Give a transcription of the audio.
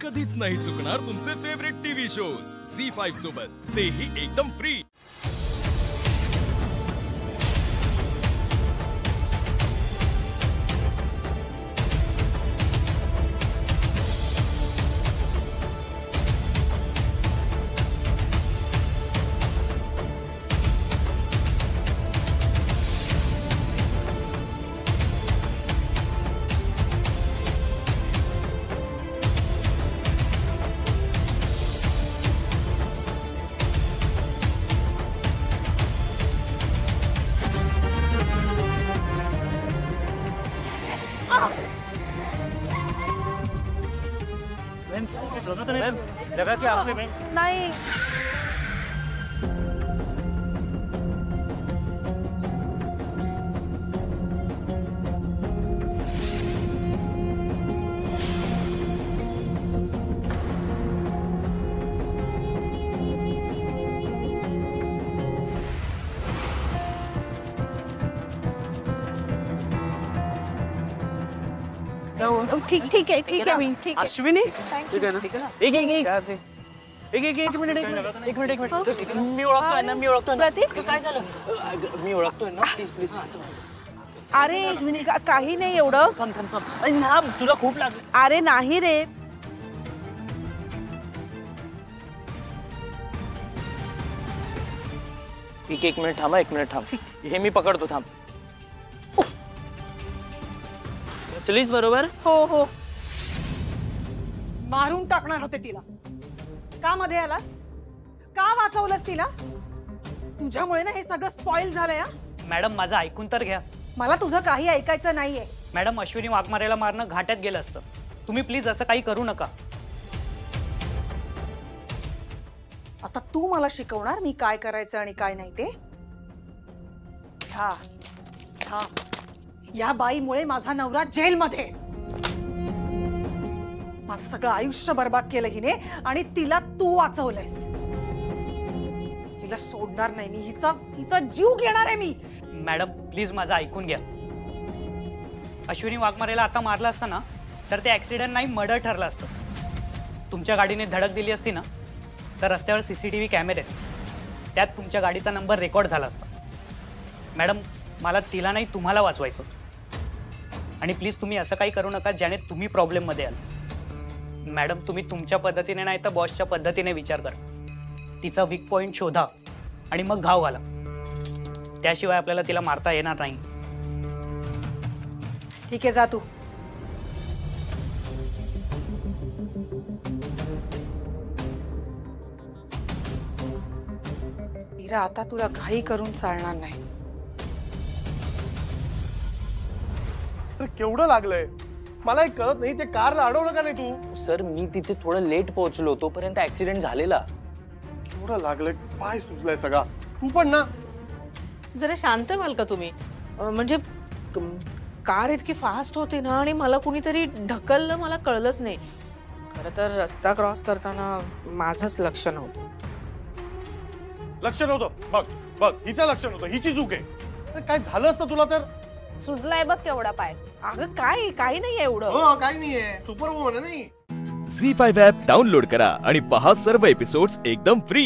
कधीच नाही चुकणार तुमचे फेवरेट टीव्ही शोज झी5 सोबत, तेही एकदम फ्री। मैम लगा कि आपने नहीं ठीक ठीक है ठीक है ठीक है अश्विनी ठीक है ना एक मिनिट मी ओळखतोय ना प्रतीक काय झालं मी ओळखतोय ना प्लीज अरे काही नाही एवढं थांब अरे ना तुला खूप लागलं अरे नाही रे एक मिनिट थांब हे मी पकडतो थांब चलीस बरोबर हो हो मारून टाकणार होते तिला का मध्ये आलास का वाचवलंस तिला तुझ्यामुळे ना हे सगळं स्पॉइल झालंय मॅडम माझं ऐकून तर घ्या मला तुझं काही ऐकायचं नाहीये मॅडम अश्विनी वाघमारेला मारणं घाट्यात गेलं असतं तुम्ही प्लीज असं काही करू नका आता तू मला शिकवणार मी काय करायचं आणि काय नाही ते हा या बाईमुळे माझा नवरा जेलमध्ये माझं सगळं आयुष्य बर्बाद केलं हिने आणि तिला तू वाचवलंयस हिला सोडणार नाही मी हिचा जीव घेणार आहे मी मॅडम प्लीज माझं ऐकून घ्या अश्विनी वाघमारेला आता मारलं असतं ना तर ते ऍक्सिडेंट नाही मर्डर ठरलं असतं तुमच्या गाडीने धडक दिली असती ना तर रस्त्यावर सीसीटीव्ही कॅमेरे आहेत त्यात तुमच्या गाडीचा नंबर रेकॉर्ड झाला असता मॅडम मला तिला नाही तुम्हाला वाचवायचं आणि प्लीज तुम्ही असं काही करू नका ज्याने तुम्ही प्रॉब्लेममध्ये आल मॅडम तुम्ही तुमच्या पद्धतीने नाही तर बॉसच्या पद्धतीने विचार करा तिचा वीक पॉइंट शोधा आणि मग घाव घाला त्याशिवाय आपल्याला तिला मारता येणार नाही ठीक आहे जा तू मीरा आता तुला घाई करून चालणार नाही केवढं लागलंय मला एक कळत नाही ते कारला अडवलं का नाही तू सर मी तिथे थोडं लेट पोहोचलो तोपर्यंत ऍक्सिडेंट झालेला केवढं लागलंय पाय सुजलाय सगळा तू पण ना जरा शांत व्हाल का तुम्ही म्हणजे कार इतकी फास्ट होती ना आणि मला कुणीतरी ढकललं मला कळलंच नाही खरं तर रस्ता क्रॉस करताना माझंच लक्ष नव्हतं लक्ष नव्हतं बघ हिचं लक्ष नव्हतं हिची चूक आहे काय झालं असतं तुला तर सुजलाय बघ केवढा पाय अगं काय काही नाही एवढं हो काही नाहीये सुपर वुमन नाही झी5 ॲप डाउनलोड करा आणि पहा सर्व एपिसोड्स एकदम फ्री।